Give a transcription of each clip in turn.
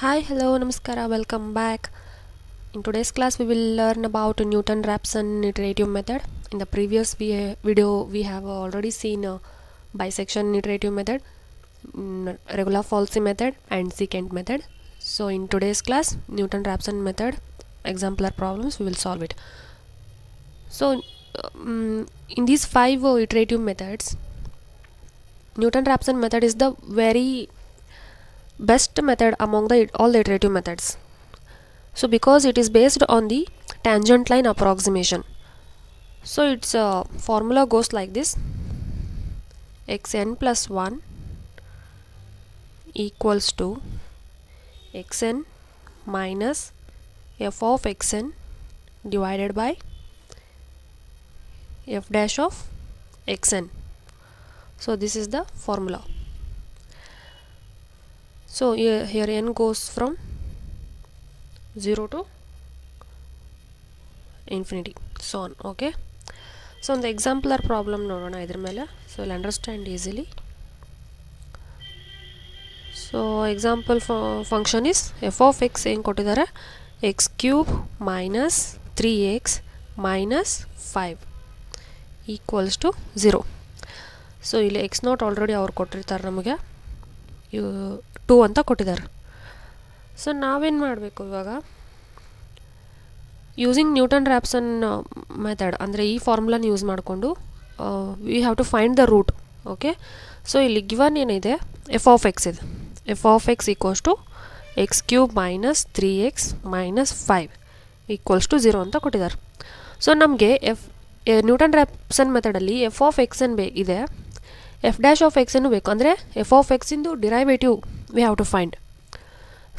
Hi, hello, namaskara, welcome back. In today's class, we will learn about Newton-Raphson iterative method. In the previous video, we have already seen bisection iterative method, regular falsy method, and secant method. So, in today's class, Newton-Raphson method, exemplar problems, we will solve it. So, in these five iterative methods, Newton-Raphson method is the very best method among all the iterative methods. So because it is based on the tangent line approximation, so its formula goes like this: xn plus 1 equals to xn minus f of xn divided by f dash of xn. So this is the formula. So here n goes from 0 to infinity, so on. Okay, so the exemplar problem ನೋಡೋಣ ಇದ್ರ ಮೇಲೆ. So you'll understand easily. So example function is f of x ಏನು ಕೊಟ್ಟಿದ್ದಾರೆ, x cube minus 3x minus 5 equals to 0. So ಇಲ್ಲಿ x not already ಅವ್ರು ಕೊಟ್ಟಿರ್ತಾರೆ, ನಮಗೆ 2 ಅಂತ ಕೊಟ್ಟಿದ್ದಾರೆ. ಸೊ ನಾವೇನು ಮಾಡಬೇಕು ಇವಾಗ, ಯೂಸಿಂಗ್ ನ್ಯೂಟನ್-ರಾಪ್ಸನ್ ಮೆಥಡ್ ಅಂದರೆ ಈ ಫಾರ್ಮುಲಾನ ಯೂಸ್ ಮಾಡಿಕೊಂಡು we have to find the root. Okay, so ಇಲ್ಲಿ ಗಿವನ್ ಏನಿದೆ, ಎಫ್ ಆಫ್ ಎಕ್ಸ್ ಇದೆ. F of X equals to X cube minus 3x minus 5 equals to 0 ಅಂತ ಕೊಟ್ಟಿದ್ದಾರೆ. ಸೊ ನಮಗೆ ನ್ಯೂಟನ್-ರಾಪ್ಸನ್ ಮೆಥಡಲ್ಲಿ ಎಫ್ ಆಫ್ ಎಕ್ಸನ್ ಇದೆ, ಎಫ್ ಡ್ಯಾಶ್ ಆಫ್ ಎಕ್ಸನ್ನು ಬೇಕು. ಅಂದರೆ ಎಫ್ ಆಫ್ ಎಕ್ಸಿಂದು derivative we have to find.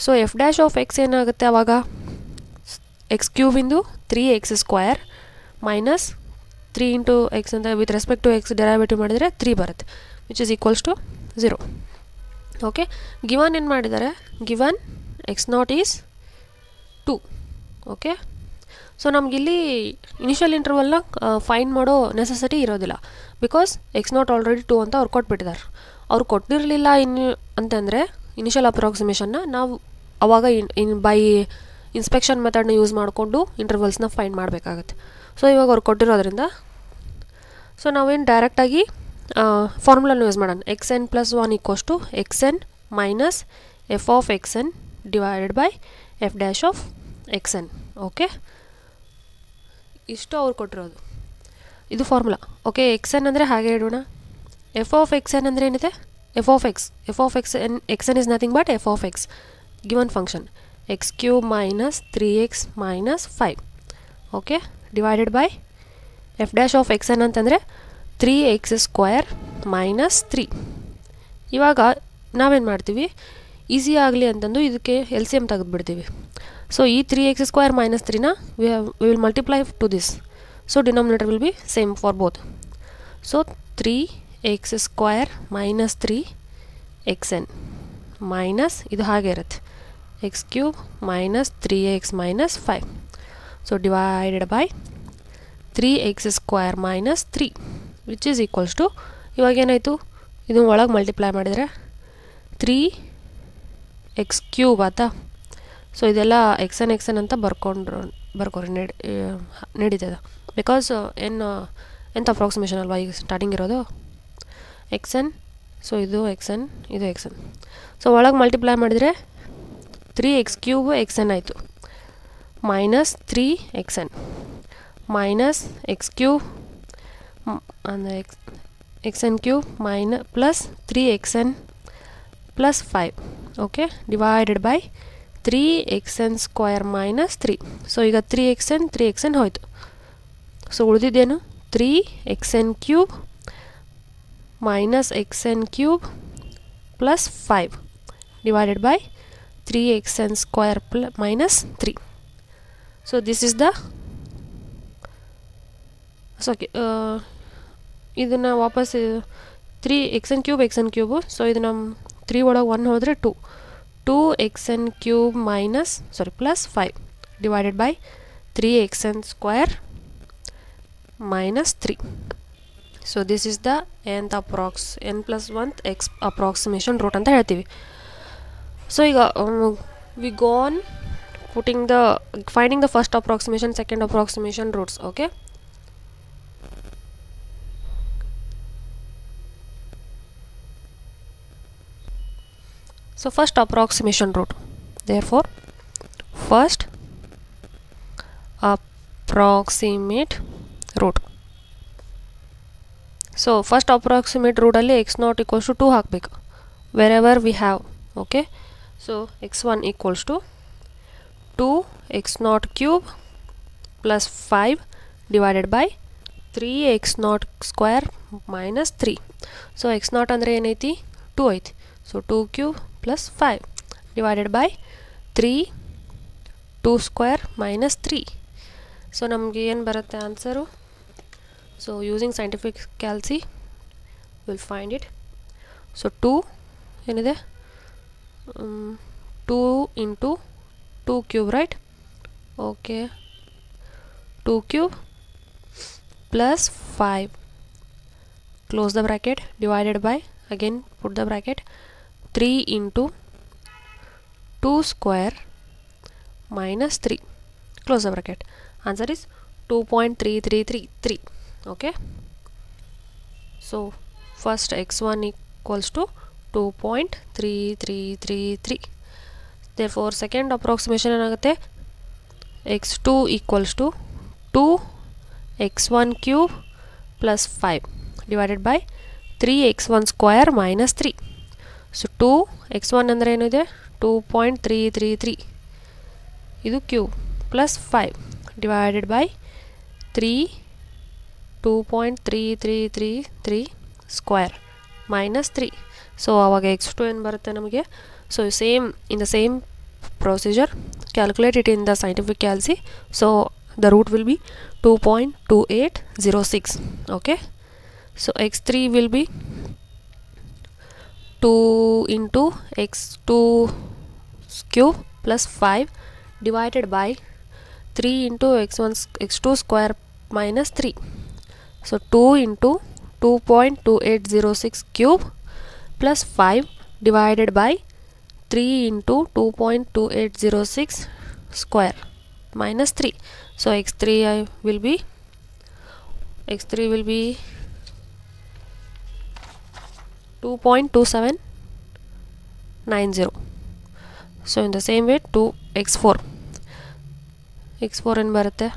So F dash of X ಏನಾಗುತ್ತೆ ಆವಾಗ, ಎಕ್ಸ್ ಕ್ಯೂಬಿಂದು 3x square minus 3 into X ಅಂತ with respect to X derivative ಮಾಡಿದರೆ 3 ಬರುತ್ತೆ, which is equals to 0. Okay, given ಏನು ಮಾಡಿದ್ದಾರೆ, given X not is 2. Okay, so ನಮಗಿಲ್ಲಿ initial ಇಂಟರ್ವಲ್ನ ಫೈಂಡ್ ಮಾಡೋ ನೆಸೆಸಿಟಿ ಇರೋದಿಲ್ಲ, ಬಿಕಾಸ್ ಎಕ್ಸ್ ನಾಟ್ ಆಲ್ರೆಡಿ 2 ಅಂತ ಅವ್ರು ಕೊಟ್ಬಿಟ್ಟಿದ್ದಾರೆ. ಅವ್ರು ಕೊಟ್ಟಿರಲಿಲ್ಲ ಅಂತಂದರೆ ಇನಿಷಿಯಲ್ ಅಪ್ರಾಕ್ಸಿಮೇಷನ್ನ ನಾವು ಅವಾಗ ಬೈ ಇನ್ಸ್ಪೆಕ್ಷನ್ ಮೆಥಡ್ನ ಯೂಸ್ ಮಾಡಿಕೊಂಡು ಇಂಟರ್ವಲ್ಸ್ನ ಫೈಂಡ್ ಮಾಡಬೇಕಾಗತ್ತೆ. ಸೊ ಇವಾಗ ಅವ್ರು ಕೊಟ್ಟಿರೋದ್ರಿಂದ ಸೊ ನಾವೇನು ಡೈರೆಕ್ಟಾಗಿ ಫಾರ್ಮುಲಾನ ಯೂಸ್ ಮಾಡೋಣ. X N plus 1 equals to X N minus F of X N divided by F dash of X N. Okay, ಇಷ್ಟು ಅವ್ರು ಕೊಟ್ಟಿರೋದು, ಇದು ಫಾರ್ಮುಲಾ. ಓಕೆ, ಎಕ್ಸ್ ಎನ್ ಅಂದರೆ ಹಾಗೆ ಇಡೋಣ. ಎಫ್ ಆಫ್ ಎಕ್ಸ್ ಎನ್ ಅಂದರೆ ಏನಿದೆ, F of X N is nothing but F of X given function x cube minus 3x minus 5. Okay, divided by F dash of X N ಅಂತಂದರೆ 3x square minus 3. ಇವಾಗ ನಾವೇನು ಮಾಡ್ತೀವಿ, easy ಆಗಲಿ ಅಂತಂದು ಇದಕ್ಕೆ L C M ತೆಗೆದುಬಿಡ್ತೀವಿ. So ಈ 3x square minus 3ನ we will multiply to this. So denominator will be same for both. So 3x square minus 3 X N minus ಇದು ಹಾಗೆ ಇರುತ್ತೆ x cube minus 3x minus 5. So divided by 3x square minus 3 which is equals to, ಇವಾಗ ಏನಾಯಿತು, ಇದು ಒಳಗೆ multiply ಮಾಡಿದರೆ 3x cube ಆಯ್ತಾ. So ಇದೆಲ್ಲ ಎಕ್ಸನ್ ಅಂತ ಬರ್ಕೊರಿ ನಡೀತದೆ, ಬಿಕಾಸ್ ಎಂಥ ಅಪ್ರಾಕ್ಸಿಮೇಷನ್ ಅಲ್ವಾ ಈಗ ಸ್ಟಾರ್ಟಿಂಗ್ ಇರೋದು ಎಕ್ಸನ್. ಸೊ ಇದು ಎಕ್ಸನ್, ಇದು ಎಕ್ಸನ್. ಸೊ ಒಳಗೆ ಮಲ್ಟಿಪ್ಲೈ ಮಾಡಿದರೆ 3x ಕ್ಯೂಬ್ ಎಕ್ಸ್ ಎನ್ ಆಯಿತು, minus 3 X N minus X cube ಅಂದರೆ X N cube plus 3 X N plus 5. Okay, divided by 3 X N square minus 3. So ಈಗ 3 ಎಕ್ಸ್ ಎನ್ ಹೋಯಿತು. So ಉಳಿದಿದ್ದೇನು, 3 X N cube minus X N cube plus 5 divided by 3xn square minus 3. So this is the, so okay, ಇದನ್ನು ವಾಪಸ್ 3 xn cube. So ಇದು ನಮ್ಮ 3 ಒಳಗೆ 1 ಹೋದರೆ 2 xn cube minus plus 5 divided by 3xn square minus 3. So this is the n+1 approximation root ಅಂತ ಹೇಳ್ತೀವಿ. So ಈಗ we go on finding the first approximation, second approximation roots. Okay, so first approximation root, therefore first approximate root. So first approximate root alli x0 equals to 2 ಹಾಕಬೇಕು wherever we have. Okay, so x1 equals to 2x0 cube plus 5 divided by 3x0 square minus 3. So x0 ಅಂದರೆ ಏನೈತಿ 2 ಐತಿ. So 2 cube plus 5 divided by 3 2 square minus 3. So ನಮಗೆ ಏನು ಬರುತ್ತೆ answer? So using scientific calci will find it. So 2 ಏನಿದೆ 2 into 2 cube, right? Okay, 2 cube plus 5 close the bracket divided by, again put the bracket, 3 into 2 square minus 3 close the bracket. Answer is 2.3333. Okay, so first x1 equals to 2.3333. therefore second approximation ಏನಾಗುತ್ತೆ? x2 equals to 2x1 cube plus 5 divided by 3x1 square minus 3. so 2x1 ಅಂದರೆ ಏನಿದೆ 2.333, ಇದು cube plus 5 divided by 2.3333 square minus 3. So ಆವಾಗ x2 ಏನು ಬರುತ್ತೆ ನಮಗೆ? So same in the same procedure calculate it in the scientific calci. So the root will be 2.2806. Okay, so x3 will be 2 into x2 cube plus 5 divided by 3 into x2 square minus 3. so 2 into 2.2806 cube plus 5 divided by 3 into 2.2806 square minus 3. so x3 will be 2.2790. so in the same way x4 ಏನು ಬರುತ್ತೆ?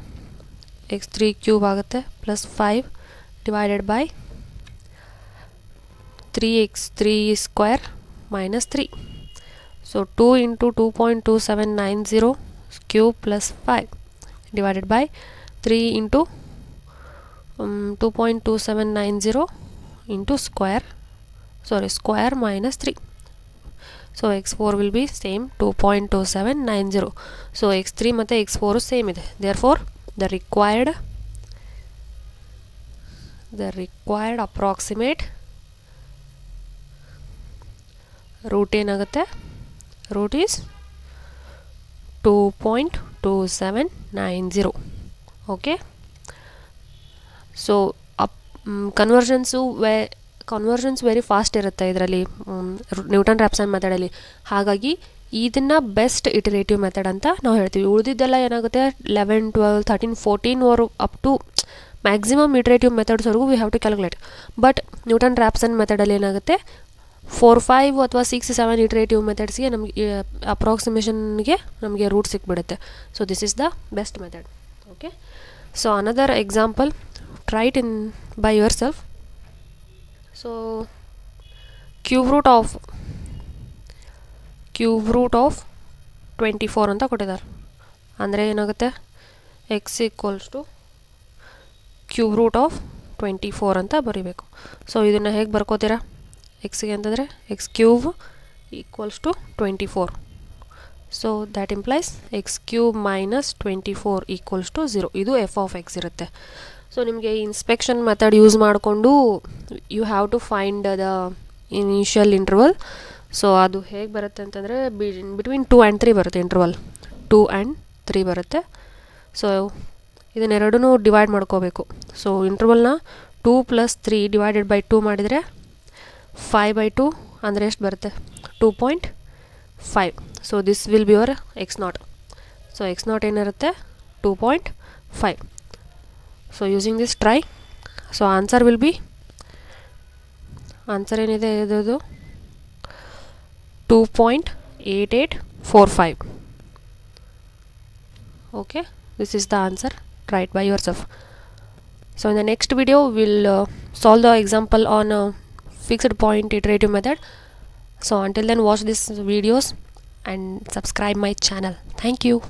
x3 cube ಆಗುತ್ತೆ plus 5 divided by 3x3 square minus 3. So 2 into 2.2790 cube plus 5 divided by 3 into 2.2790 into square minus 3. so x4 will be same 2.2790. so x3 ಮತ್ತು x4 same ಇದೆ. therefore the required approximate root ಏನಾಗುತ್ತೆ? root is 2.2790. okay, so conversions very fast ಇರುತ್ತೆ ಇದರಲ್ಲಿ Newton Raphson ಮೆಥಡಲ್ಲಿ. ಹಾಗಾಗಿ ಇದನ್ನು best iterative method ಅಂತ ನಾವು ಹೇಳ್ತೀವಿ. ಉಳಿದಿದ್ದೆಲ್ಲ ಏನಾಗುತ್ತೆ 11 12 13 14 ಅಪ್ ಟು ಮ್ಯಾಕ್ಸಿಮಮ್ ಇಟರೇಟಿವ್ ಮೆಥಡ್ಸ್ವರೆಗೂ we have to calculate. But Newton Raphson ಮೆಥಡಲ್ಲಿ ಏನಾಗುತ್ತೆ 4 5 ಅಥವಾ 6 7 ಇಟರೇಟಿವ್ ಮೆಥಡ್ಸ್ಗೆ ನಮಗೆ ಅಪ್ರಾಕ್ಸಿಮೇಷನ್ಗೆ ನಮಗೆ ರೂಟ್ ಸಿಕ್ಬಿಡುತ್ತೆ. So this is the best method. Okay, so another example, try it in by yourself. So cube root of 24 ಅಂತ ಕೊಟ್ಟಿದ್ದಾರೆ. ಅಂದರೆ ಏನಾಗುತ್ತೆ x equals to cube root of 24 ಅಂತ ಬರೀಬೇಕು. ಸೊ ಇದನ್ನು ಹೇಗೆ ಬರ್ಕೋತೀರಾ? ಎಕ್ಸ್ಗೆ ಅಂತಂದರೆ X cube equals to 24. So that implies X cube minus 24 equals to 0. ಇದು ಎಫ್ ಆಫ್ ಎಕ್ಸ್ ಇರುತ್ತೆ. ಸೊ ನಿಮಗೆ ಇನ್ಸ್ಪೆಕ್ಷನ್ ಮೆಥಡ್ ಯೂಸ್ ಮಾಡಿಕೊಂಡು you have to find the initial interval. So ಅದು ಹೇಗೆ ಬರುತ್ತೆ ಅಂತಂದರೆ ಬಿಟ್ವೀನ್ 2 and 3 ಬರುತ್ತೆ. ಇಂಟರ್ವಲ್ 2 and 3 ಬರುತ್ತೆ. ಸೊ ಇದನ್ನೆರಡೂ ಡಿವೈಡ್ ಮಾಡ್ಕೋಬೇಕು. ಸೊ ಇಂಟರ್ವಲ್ನ 2 + 3 ಡಿವೈಡೆಡ್ ಬೈ 2 ಮಾಡಿದರೆ 5/2 ಅಂದರೆ ಎಷ್ಟು ಬರುತ್ತೆ? 2.5. So this will be your X not. So X not ಏನಿರುತ್ತೆ 2.5. So using this try. So answer will be, answer ಏನಿದೆ ಇದು 2.8845. okay, this is the answer. Try it by yourself. So in the next video we'll solve the example on fixed point iterative method. So until then, watch these videos and subscribe my channel. Thank you.